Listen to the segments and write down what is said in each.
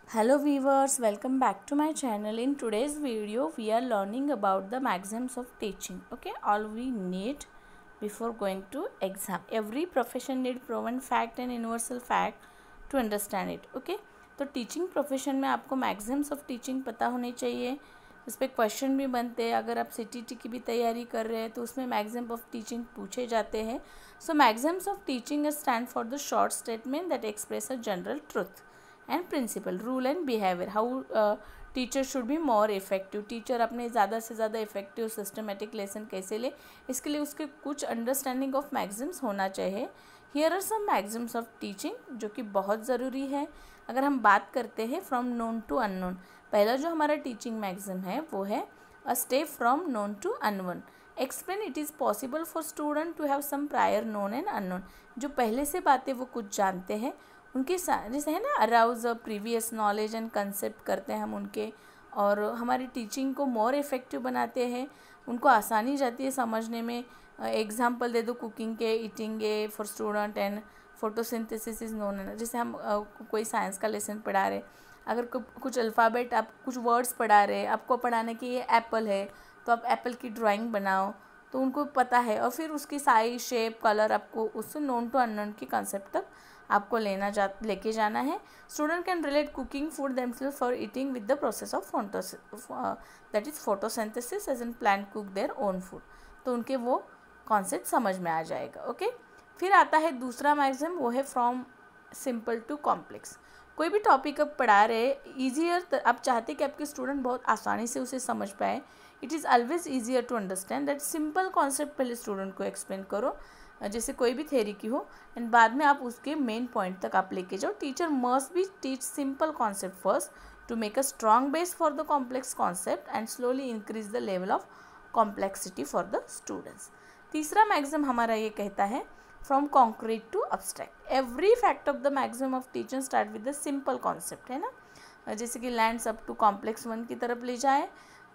Hello viewers, welcome back to my channel. In today's video we are learning about the maxims of teaching. Okay, all we need before going to exam. Every profession need proven fact and universal fact to understand it. Okay, तो teaching profession में आपको Maxim's of teaching पता होने चाहिए. इस पर question भी बनते हैं. अगर आप सीटीटी की भी तैयारी कर रहे हैं तो उसमें मैक्सिम ऑफ टीचिंग पूछे जाते हैं. So maxims of teaching stand for the short statement that express a general truth and principle rule and behaviour how teacher should be more effective. Teacher अपने ज़्यादा से ज़्यादा इफेक्टिव सिस्टमेटिक लेसन कैसे ले, इसके लिए उसके कुछ अंडरस्टैंडिंग ऑफ मैक्सिम्स होना चाहिए. Here are some maxims of teaching जो कि बहुत ज़रूरी है. अगर हम बात करते हैं फ्रॉम नोन टू अननोन, पहला जो हमारा टीचिंग मैक्सिम है वो है a step from known to unknown. Explain it is possible for student to have some prior known and unknown. जो पहले से बातें वो कुछ जानते हैं उनके जैसे है ना arouse previous knowledge and concept करते हैं हम उनके, और हमारी टीचिंग को मोर इफ़ेक्टिव बनाते हैं. उनको आसानी जाती है समझने में. एग्जांपल दे दो कुकिंग के, ईटिंग के for student and photosynthesis is known. जैसे हम कोई साइंस का लेसन पढ़ा रहे, अगर कुछ अल्फ़ाबेट आप कुछ वर्ड्स पढ़ा रहे, आपको पढ़ाने की ये एप्पल है तो आप एप्पल की ड्राइंग बनाओ, तो उनको पता है. और फिर उसकी साइज, शेप, कलर आपको उससे नोन टू अननोन की कंसेप्ट तक आपको लेके जाना है. Student can relate cooking food themselves for eating with the process of that is photosynthesis as an plant cook their own food. तो उनके वो कॉन्सेप्ट समझ में आ जाएगा. ओके, फिर आता है दूसरा मैक्सिम, वो है फ्रॉम सिंपल टू कॉम्प्लेक्स. कोई भी टॉपिक आप पढ़ा रहे ईजियर, आप चाहते कि आपके स्टूडेंट बहुत आसानी से उसे समझ पाए. It is always easier to understand that simple concept पहले स्टूडेंट को एक्सप्लेन करो, जैसे कोई भी थ्योरी की हो, एंड बाद में आप उसके मेन पॉइंट तक आप लेके जाओ. Teacher must be teach simple concept first to make a strong base for the complex concept and slowly increase the level of complexity for the students. तीसरा मैक्सिम हमारा ये कहता है from concrete to abstract. Every fact of the maxim of teaching start with the simple concept, है ना. जैसे कि lands up to complex one की तरफ ले जाए.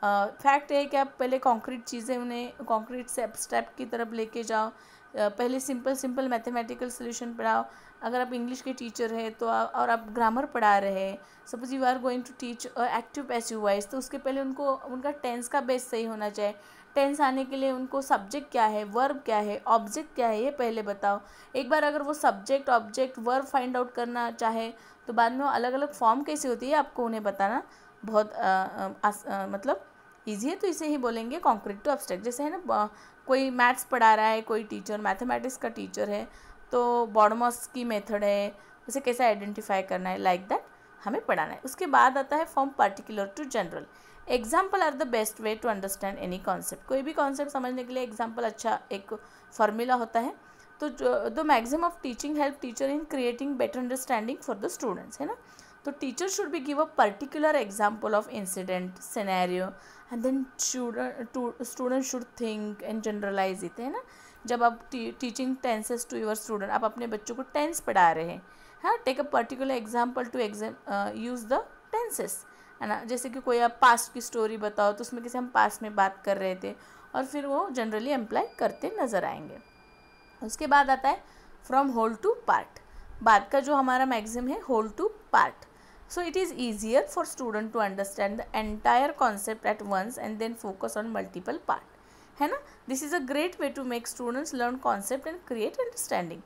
फैक्ट है कि आप पहले कॉन्क्रीट चीज़ें उन्हें कॉन्क्रीट से एब्स्ट्रैक्ट की तरफ लेके जाओ. पहले सिंपल मैथमेटिकल सोल्यूशन पढ़ाओ. अगर आप इंग्लिश के टीचर हैं तो और आप ग्रामर पढ़ा रहे हैं, suppose you are going to teach active passive voice, तो उसके पहले उनको उनका टेंस का बेस सही होना चाहिए. टेंस आने के लिए उनको सब्जेक्ट क्या है, वर्ब क्या है, ऑब्जेक्ट क्या है, ये पहले बताओ. एक बार अगर वो subject, object, verb find out करना चाहे तो बाद में वो अलग अलग फॉर्म कैसे होती है आपको उन्हें बताना बहुत मतलब ईजी है. तो इसे ही बोलेंगे कॉन्क्रीट टू अब्स्ट्रैक्ट. जैसे है ना, कोई मैथ्स पढ़ा रहा है, कोई टीचर मैथमेटिक्स का टीचर है, तो बॉडमॉस की मेथड है, उसे कैसे आइडेंटिफाई करना है, लाइक दैट हमें पढ़ाना है. उसके बाद आता है from particular to general. Example are the best way to understand any concept. कोई भी कॉन्सेप्ट समझने के लिए एग्जाम्पल अच्छा एक फार्मूला होता है. तो the maxim of teaching help teacher in creating better understanding for the students, है ना. तो teacher should be give a particular example of incident, scenario, and then student should think and generalize it, है ना. जब आप teaching tenses to your student, आप अपने बच्चों को टेंस पढ़ा रहे हैं, हाँ, take a particular example to use the tenses, है ना. जैसे कि कोई आप पास्ट की स्टोरी बताओ तो उसमें कैसे हम पास्ट में बात कर रहे थे, और फिर वो जनरली अप्लाई करते नज़र आएंगे. उसके बाद आता है फ्रॉम होल टू पार्ट. बाद का जो हमारा मैक्सिम है whole to part. So it is easier for student to understand the entire concept at once and then focus on multiple part, है ना. This is a great way to make students learn concept and create understanding.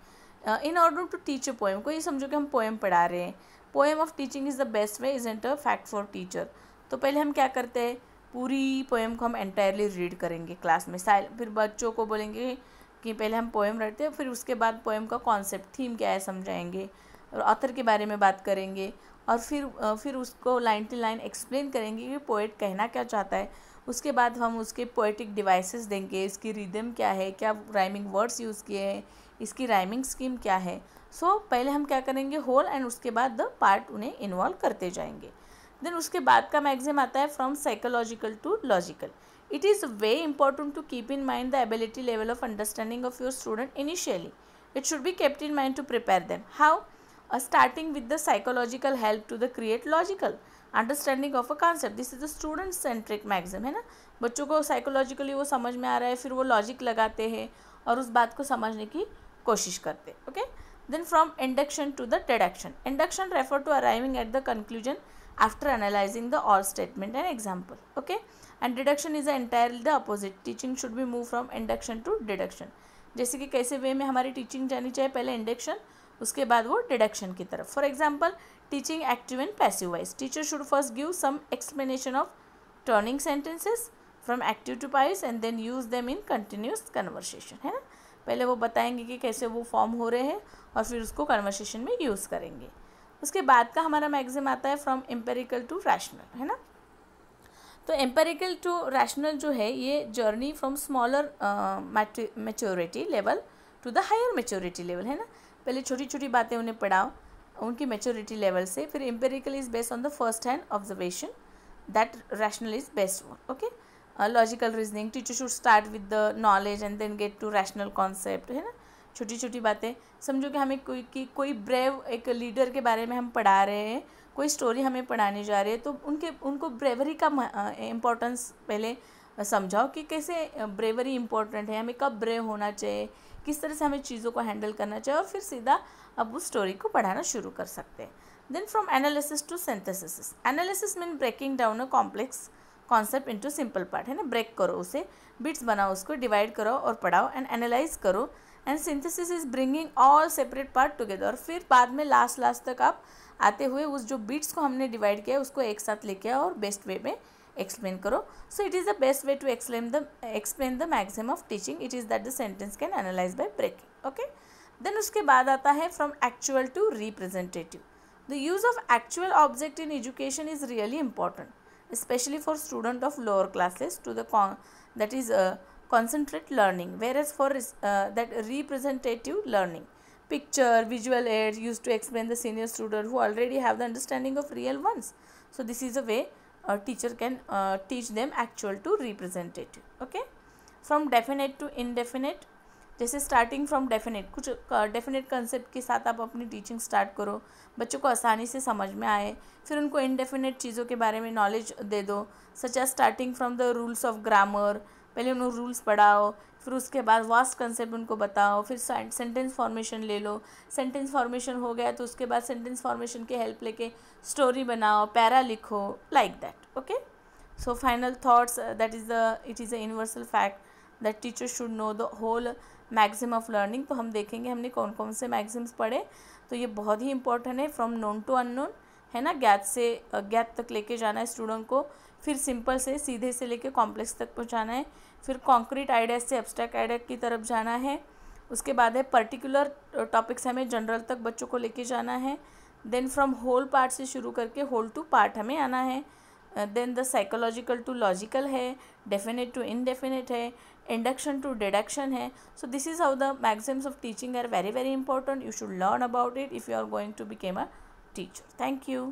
In order to teach a poem, कोई समझो कि हम poem पढ़ा रहे हैं. Poem of teaching is the best way isn't a fact for teacher. तो पहले हम क्या करते हैं, पूरी पोएम को हम एंटायरली रीड करेंगे क्लास में. फिर बच्चों को बोलेंगे कि पहले हम पोएम रटते हैं, फिर उसके बाद पोएम का कॉन्सेप्ट, थीम क्या है समझाएंगे, और ऑथर के बारे में बात करेंगे, और फिर उसको लाइन टू लाइन एक्सप्लेन करेंगे कि पोएट कहना क्या चाहता है. उसके बाद हम उसके पोएटिक डिवाइसेस देंगे, इसकी रिदम क्या है, क्या राइमिंग वर्ड्स यूज़ किए हैं, इसकी राइमिंग स्कीम क्या है. सो पहले हम क्या करेंगे होल, एंड उसके बाद द पार्ट उन्हें इन्वॉल्व करते जाएंगे. देन उसके बाद का मैक्सिम आता है from psychological to logical. It is way important to keep in mind the ability level of understanding of your student initially. It should be kept in mind to prepare them. How? Starting with the psychological help to the create logical understanding of a concept. This is the student centric maxim, है ना. बच्चों को psychologically वो समझ में आ रहा है, फिर वो लॉजिक लगाते हैं और उस बात को समझने की कोशिश करते हैं. Okay, Then from induction to the deduction. Induction refer to arriving at the conclusion after analyzing the all statement and example. Okay, and deduction is entirely the opposite. Teaching should be moved from induction to deduction. जैसे कि कैसे वे में हमारी teaching जानी चाहिए, पहले induction उसके बाद वो डिडक्शन की तरफ. For example teaching active and passive voice. Teacher should first give some explanation of turning sentences from active to passive and then use them in continuous conversation. है ना, पहले वो बताएंगे कि कैसे वो फॉर्म हो रहे हैं और फिर उसको कन्वर्सेशन में यूज़ करेंगे. उसके बाद का हमारा मैक्सिम आता है फ्रॉम एम्पेरिकल टू रैशनल. है ना, तो एम्पेरिकल टू रैशनल जो है ये journey from smaller maturity level to the higher maturity level. है ना, पहले छोटी छोटी बातें उन्हें पढ़ाओ उनकी मैच्योरिटी लेवल से. फिर empirical is based on the first hand observation, that rational is best one. Okay, logical reasoning. Teacher should start with the knowledge and then get to rational concept. है ना, छोटी छोटी बातें. समझो कि हमें कोई ब्रेव एक लीडर के बारे में हम पढ़ा रहे हैं, कोई स्टोरी हमें पढ़ाने जा रहे हैं, तो उनको ब्रेवरी का इम्पोर्टेंस पहले समझाओ कि कैसे ब्रेवरी इम्पोर्टेंट है, हमें कब ब्रेव होना चाहिए, किस तरह से हमें चीज़ों को हैंडल करना चाहिए, और फिर सीधा अब उस स्टोरी को पढ़ाना शुरू कर सकते हैं. Then from analysis to synthesis. Analysis mean breaking down a complex concept into simple part. है ना, ब्रेक करो उसे, बिट्स बनाओ, उसको डिवाइड करो और पढ़ाओ एंड एनालाइज करो. And synthesis is bringing all separate part together. और फिर बाद में लास्ट तक आप आते हुए उस जो बिट्स को हमने डिवाइड किया उसको एक साथ लेके आओ और बेस्ट वे में एक्सप्लेन करो. So it is the best way to explain the maximum of teaching. It is that the sentence can analyze by breaking. Okay, then उसके बाद आता है from actual to representative. The use of actual object in education is really important, especially for student of lower classes to the that is concentrate learning, whereas for that representative learning, picture visual aids used to explain the senior student who already have the understanding of real ones. So this is a way a teacher can teach them actual to representative. Okay, from definite to indefinite. जैसे starting from definite, कुछ definite concept के साथ आप अपनी teaching start करो, बच्चों को आसानी से समझ में आए. फिर उनको इनडेफिनेट चीज़ों के बारे में नॉलेज दे दो, such as starting from the rules of grammar. पहले उनको रूल्स पढ़ाओ, फिर उसके बाद वास्ट कंसेप्ट उनको बताओ, फिर सेंटेंस फॉर्मेशन ले लो. सेंटेंस फॉर्मेशन हो गया तो उसके बाद सेंटेंस फॉर्मेशन की हेल्प लेके स्टोरी बनाओ, पैरा लिखो, like that. Okay, so final thoughts, that is it is a universal fact that teacher should know the whole maxim of learning. तो हम देखेंगे हमने कौन कौन से मैक्सिम्स पढ़े. तो ये बहुत ही इंपॉर्टेंट है. फ्रॉम नोन टू अननोन, है ना, ज्ञात से अज्ञात तक लेके जाना है स्टूडेंट को. फिर सिंपल से सीधे से लेके कॉम्प्लेक्स तक पहुंचाना है. फिर कॉन्क्रीट आइडिया से एब्स्ट्रैक्ट आइडिया की तरफ जाना है. उसके बाद है पर्टिकुलर टॉपिक्स हमें जनरल तक बच्चों को लेके जाना है. देन फ्रॉम होल पार्ट से शुरू करके होल टू पार्ट हमें आना है. Then the psychological to logical है, डेफिनेट टू इनडेफिनेट है, induction to deduction है. So this is how the maxims of teaching are very very important. You should learn about it if you are going to become a teacher. Thank you.